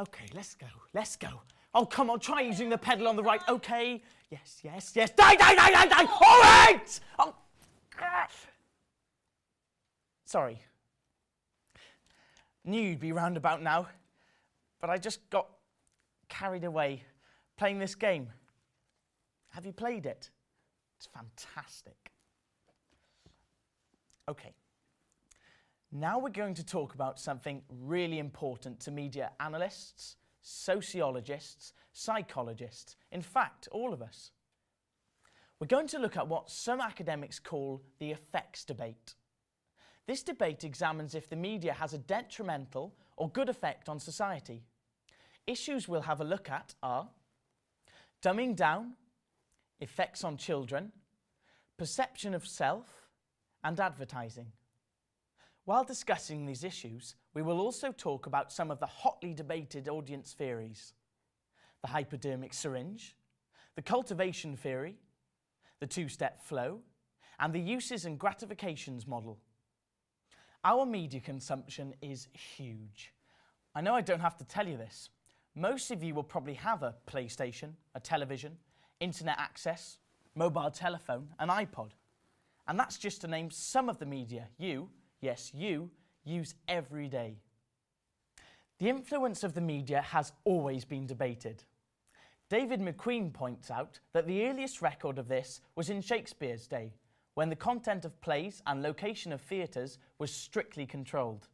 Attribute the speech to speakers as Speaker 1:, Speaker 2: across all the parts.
Speaker 1: Okay, let's go. Let's go. Oh, come on, try using the pedal on the right. Okay. Yes, yes, yes. Die, die, die, die, die. All right! Oh. Sorry. Knew you'd be round about now, but I just got carried away playing this game. Have you played it? It's fantastic. Okay. Now we're going to talk about something really important to media analysts, sociologists, psychologists, in fact, all of us. We're going to look at what some academics call the effects debate. This debate examines if the media has a detrimental or good effect on society. Issues we'll have a look at are dumbing down, effects on children, perception of self, and advertising. While discussing these issues, we will also talk about some of the hotly debated audience theories: the hypodermic syringe, the cultivation theory, the two-step flow, and the uses and gratifications model. Our media consumption is huge. I know I don't have to tell you this. Most of you will probably have a PlayStation, a television, internet access, mobile telephone, an iPod. And that's just to name some of the media you, yes you, use every day. The influence of the media has always been debated. David McQueen points out that the earliest record of this was in Shakespeare's day, when the content of plays and location of theatres was strictly controlled.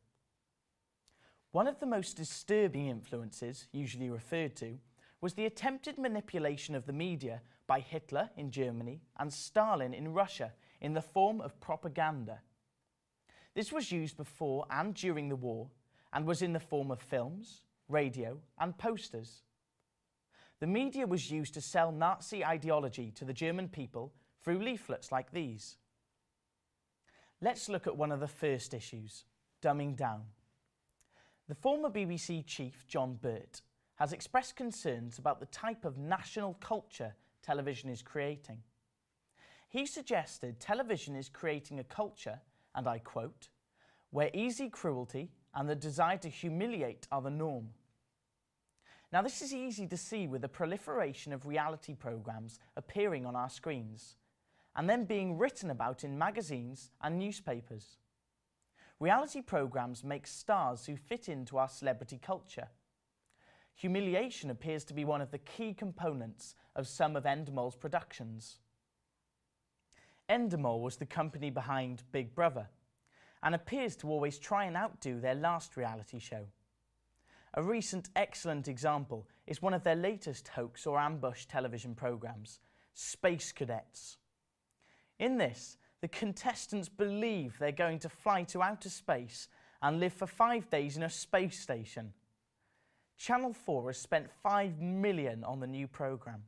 Speaker 1: One of the most disturbing influences, usually referred to, was the attempted manipulation of the media by Hitler in Germany and Stalin in Russia in the form of propaganda. This was used before and during the war and was in the form of films, radio, and posters. The media was used to sell Nazi ideology to the German people through leaflets like these. Let's look at one of the first issues, dumbing down. The former BBC chief, John Birt, has expressed concerns about the type of national culture television is creating. He suggested television is creating a culture, and I quote, where easy cruelty and the desire to humiliate are the norm. Now, this is easy to see with the proliferation of reality programs appearing on our screens, and then being written about in magazines and newspapers. Reality programs make stars who fit into our celebrity culture. Humiliation appears to be one of the key components of some of Endemol's productions. Endemol was the company behind Big Brother, and appears to always try and outdo their last reality show. A recent excellent example is one of their latest hoax or ambush television programs, Space Cadets. In this, the contestants believe they're going to fly to outer space and live for 5 days in a space station. Channel 4 has spent $5 million on the new programme.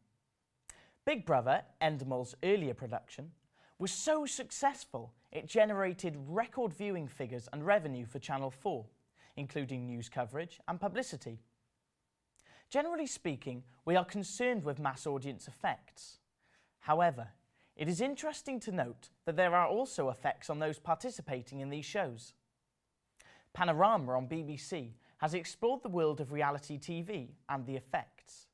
Speaker 1: Big Brother, Endemol's earlier production, was so successful it generated record viewing figures and revenue for Channel 4, including news coverage and publicity. Generally speaking, we are concerned with mass audience effects. However, it is interesting to note that there are also effects on those participating in these shows. Panorama on BBC has explored the world of reality TV and the effects.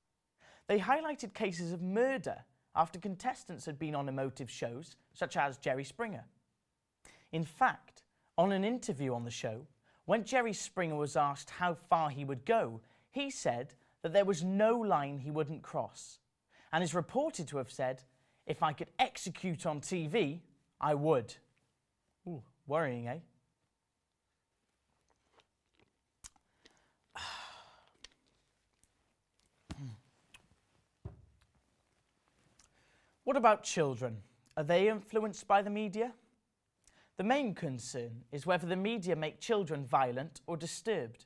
Speaker 1: They highlighted cases of murder after contestants had been on emotive shows such as Jerry Springer. In fact, on an interview on the show, when Jerry Springer was asked how far he would go, he said that there was no line he wouldn't cross, and is reported to have said, "If I could execute on TV, I would." Ooh, worrying, eh? What about children? Are they influenced by the media? The main concern is whether the media make children violent or disturbed.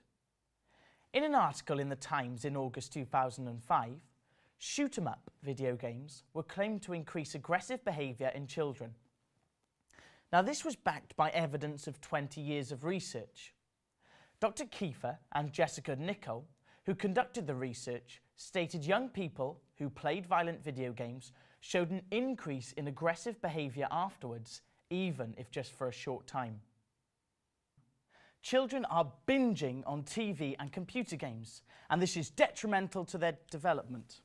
Speaker 1: In an article in The Times in August 2005, shoot-'em-up video games were claimed to increase aggressive behaviour in children. Now, this was backed by evidence of 20 years of research. Dr. Kiefer and Jessica Nichol, who conducted the research, stated young people who played violent video games showed an increase in aggressive behaviour afterwards, even if just for a short time. Children are binging on TV and computer games, and this is detrimental to their development.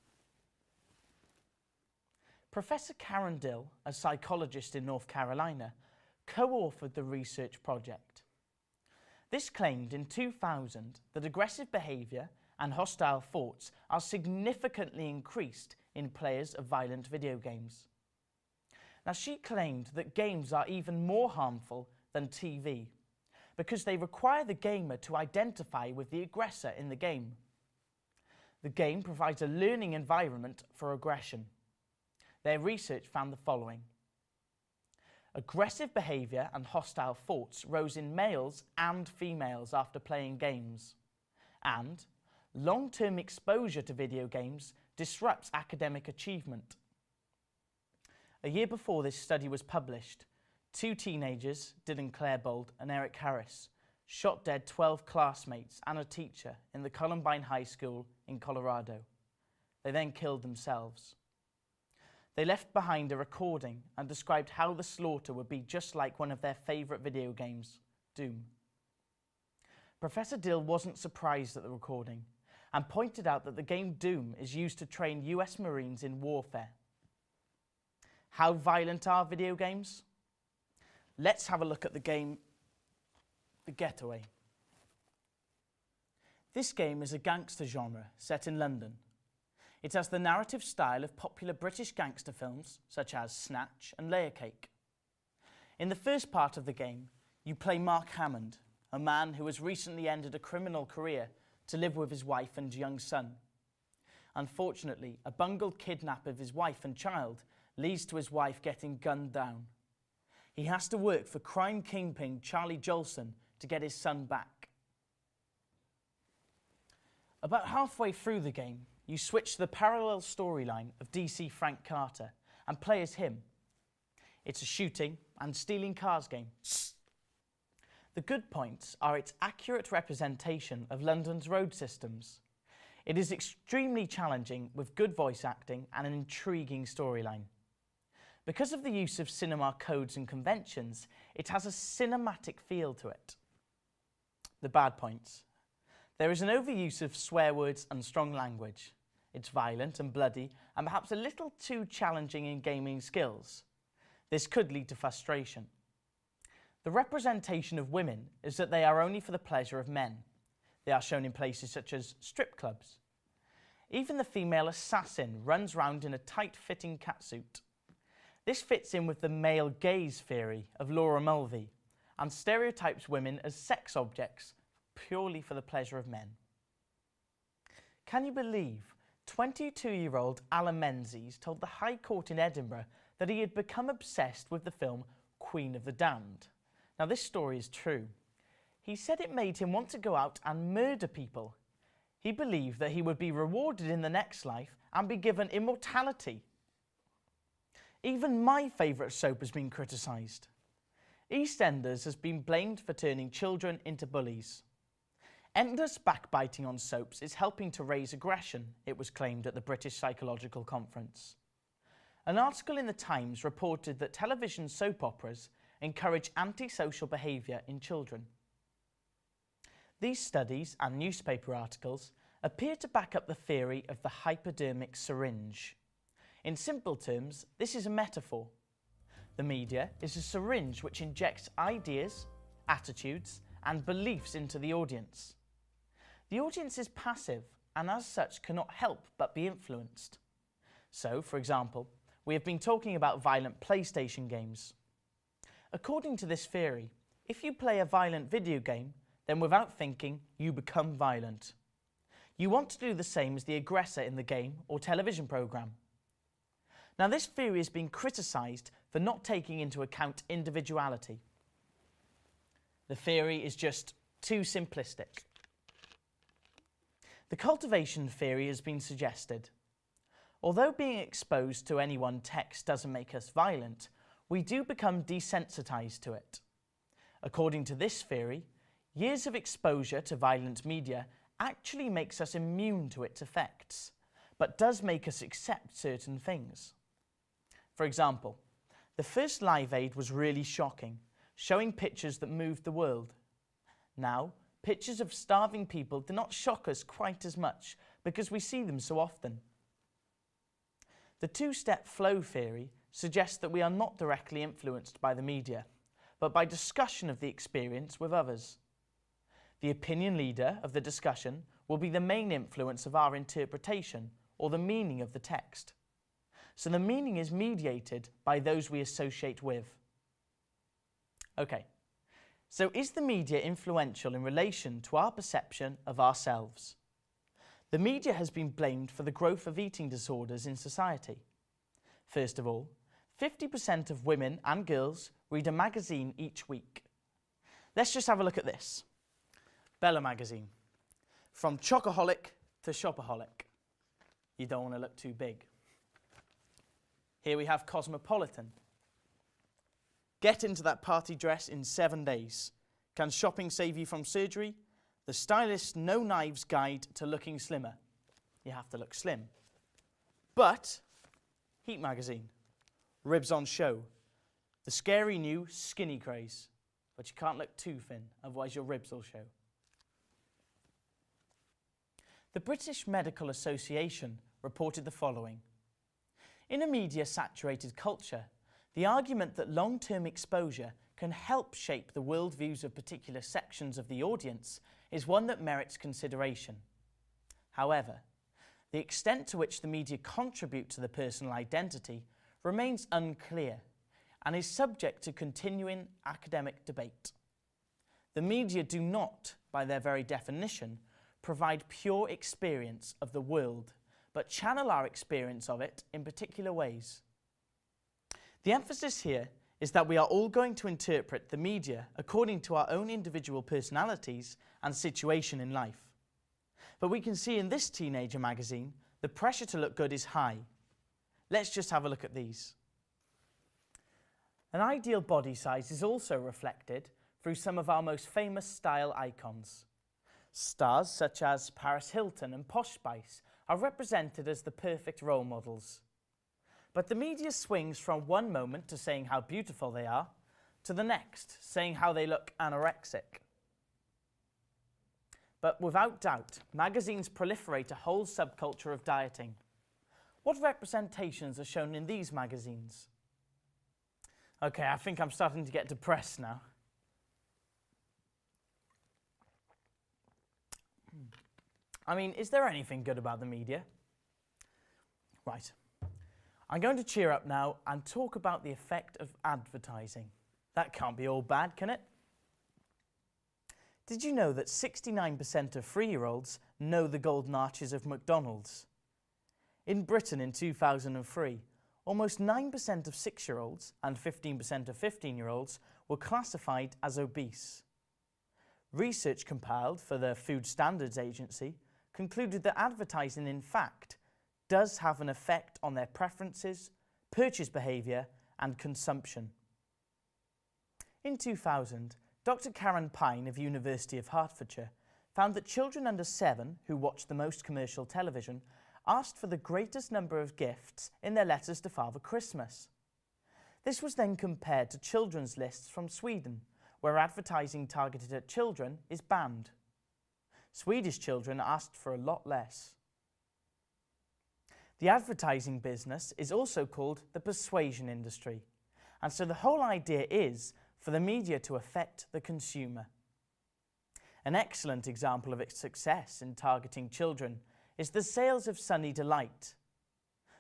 Speaker 1: Professor Karen Dill, a psychologist in North Carolina, co-authored the research project. This claimed in 2000 that aggressive behaviour and hostile thoughts are significantly increased in players of violent video games. Now, she claimed that games are even more harmful than TV because they require the gamer to identify with the aggressor in the game. The game provides a learning environment for aggression. Their research found the following. Aggressive behaviour and hostile thoughts rose in males and females after playing games. And long-term exposure to video games disrupts academic achievement. A year before this study was published, 2 teenagers, Dylan Clairbold and Eric Harris, shot dead 12 classmates and a teacher in the Columbine High School in Colorado. They then killed themselves. They left behind a recording and described how the slaughter would be just like one of their favourite video games, Doom. Professor Dill wasn't surprised at the recording and pointed out that the game Doom is used to train US Marines in warfare. How violent are video games? Let's have a look at the game, The Getaway. This game is a gangster genre set in London. It has the narrative style of popular British gangster films such as Snatch and Layer Cake. In the first part of the game, you play Mark Hammond, a man who has recently ended a criminal career to live with his wife and young son. Unfortunately, a bungled kidnap of his wife and child leads to his wife getting gunned down. He has to work for crime kingpin Charlie Jolson to get his son back. About halfway through the game, you switch to the parallel storyline of DC Frank Carter and play as him. It's a shooting and stealing cars game. The good points are its accurate representation of London's road systems. It is extremely challenging with good voice acting and an intriguing storyline. Because of the use of cinema codes and conventions, it has a cinematic feel to it. The bad points. There is an overuse of swear words and strong language. It's violent and bloody and perhaps a little too challenging in gaming skills. This could lead to frustration. The representation of women is that they are only for the pleasure of men. They are shown in places such as strip clubs. Even the female assassin runs round in a tight-fitting catsuit. This fits in with the male gaze theory of Laura Mulvey and stereotypes women as sex objects purely for the pleasure of men. Can you believe 22-year-old Alan Menzies told the High Court in Edinburgh that he had become obsessed with the film Queen of the Damned? Now, this story is true. He said it made him want to go out and murder people. He believed that he would be rewarded in the next life and be given immortality. Even my favourite soap has been criticised. EastEnders has been blamed for turning children into bullies. Endless backbiting on soaps is helping to raise aggression, it was claimed at the British Psychological Conference. An article in the Times reported that television soap operas encourage antisocial behaviour in children. These studies and newspaper articles appear to back up the theory of the hypodermic syringe. In simple terms, this is a metaphor. The media is a syringe which injects ideas, attitudes, and beliefs into the audience. The audience is passive and as such cannot help but be influenced. So, for example, we have been talking about violent PlayStation games. According to this theory, if you play a violent video game, then without thinking, you become violent. You want to do the same as the aggressor in the game or television program. Now, this theory has been criticised for not taking into account individuality. The theory is just too simplistic. The cultivation theory has been suggested. Although being exposed to any one text doesn't make us violent, we do become desensitised to it. According to this theory, years of exposure to violent media actually makes us immune to its effects, but does make us accept certain things. For example, the first Live Aid was really shocking, showing pictures that moved the world. Now, pictures of starving people do not shock us quite as much because we see them so often. The two-step flow theory suggests that we are not directly influenced by the media, but by discussion of the experience with others. The opinion leader of the discussion will be the main influence of our interpretation or the meaning of the text. So the meaning is mediated by those we associate with. Okay, so is the media influential in relation to our perception of ourselves? The media has been blamed for the growth of eating disorders in society. First of all, 50% of women and girls read a magazine each week. Let's just have a look at this. Bella magazine. From chocoholic to shopaholic. You don't want to look too big. Here we have Cosmopolitan. Get into that party dress in 7 days. Can shopping save you from surgery? The stylist's no knives guide to looking slimmer. You have to look slim. But Heat magazine. Ribs on show. The scary new skinny craze. But you can't look too thin, otherwise your ribs will show. The British Medical Association reported the following. In a media-saturated culture, the argument that long-term exposure can help shape the worldviews of particular sections of the audience is one that merits consideration. However, the extent to which the media contribute to the personal identity remains unclear and is subject to continuing academic debate. The media do not, by their very definition, provide pure experience of the world, but channel our experience of it in particular ways. The emphasis here is that we are all going to interpret the media according to our own individual personalities and situation in life. But we can see in this teenager magazine, the pressure to look good is high. Let's just have a look at these. An ideal body size is also reflected through some of our most famous style icons. Stars such as Paris Hilton and Posh Spice are represented as the perfect role models. But the media swings from one moment to saying how beautiful they are, to the next, saying how they look anorexic. But without doubt, magazines proliferate a whole subculture of dieting. What representations are shown in these magazines? Okay, I think I'm starting to get depressed now. I mean, is there anything good about the media? Right. I'm going to cheer up now and talk about the effect of advertising. That can't be all bad, can it? Did you know that 69% of 3-year-olds know the golden arches of McDonald's? In Britain in 2003, almost 9% of 6-year-olds and 15% of 15-year-olds were classified as obese. Research compiled for the Food Standards Agency concluded that advertising, in fact, does have an effect on their preferences, purchase behaviour and consumption. In 2000, Dr. Karen Pine of University of Hertfordshire found that children under 7 who watched the most commercial television asked for the greatest number of gifts in their letters to Father Christmas. This was then compared to children's lists from Sweden, where advertising targeted at children is banned. Swedish children asked for a lot less. The advertising business is also called the persuasion industry, and so the whole idea is for the media to affect the consumer. An excellent example of its success in targeting children is the sales of Sunny Delight.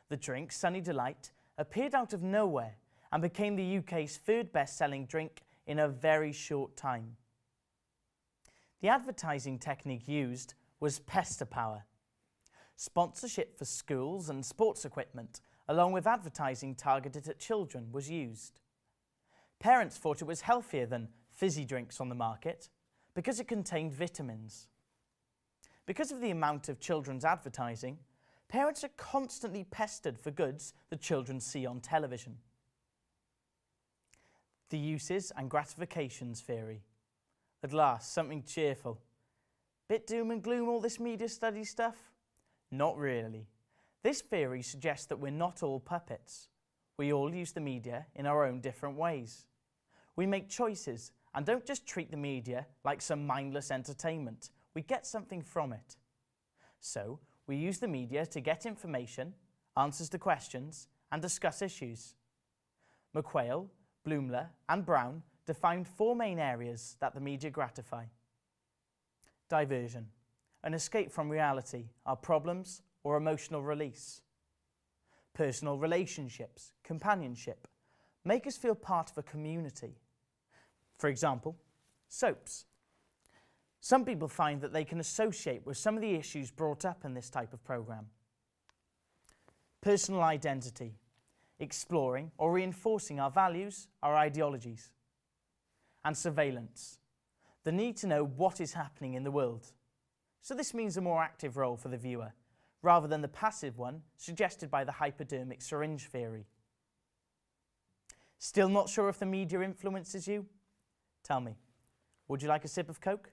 Speaker 1: The drink Sunny Delight appeared out of nowhere and became the UK's third best-selling drink in a very short time. The advertising technique used was pester power. Sponsorship for schools and sports equipment, along with advertising targeted at children, was used. Parents thought it was healthier than fizzy drinks on the market because it contained vitamins. Because of the amount of children's advertising, parents are constantly pestered for goods the children see on television. The uses and gratifications theory. At last, something cheerful. Bit doom and gloom, all this media study stuff? Not really. This theory suggests that we're not all puppets. We all use the media in our own different ways. We make choices And don't just treat the media like some mindless entertainment. We get something from it. So, we use the media to get information, answers to questions, and discuss issues. McQuail, Bloomler, and Brown defined 4 main areas that the media gratify. Diversion, an escape from reality, our problems, or emotional release. Personal relationships, companionship, make us feel part of a community. For example, soaps. Some people find that they can associate with some of the issues brought up in this type of programme. Personal identity, exploring or reinforcing our values, our ideologies. And surveillance, the need to know what is happening in the world. So this means a more active role for the viewer, rather than the passive one suggested by the hypodermic syringe theory. Still not sure if the media influences you? Tell me, would you like a sip of Coke?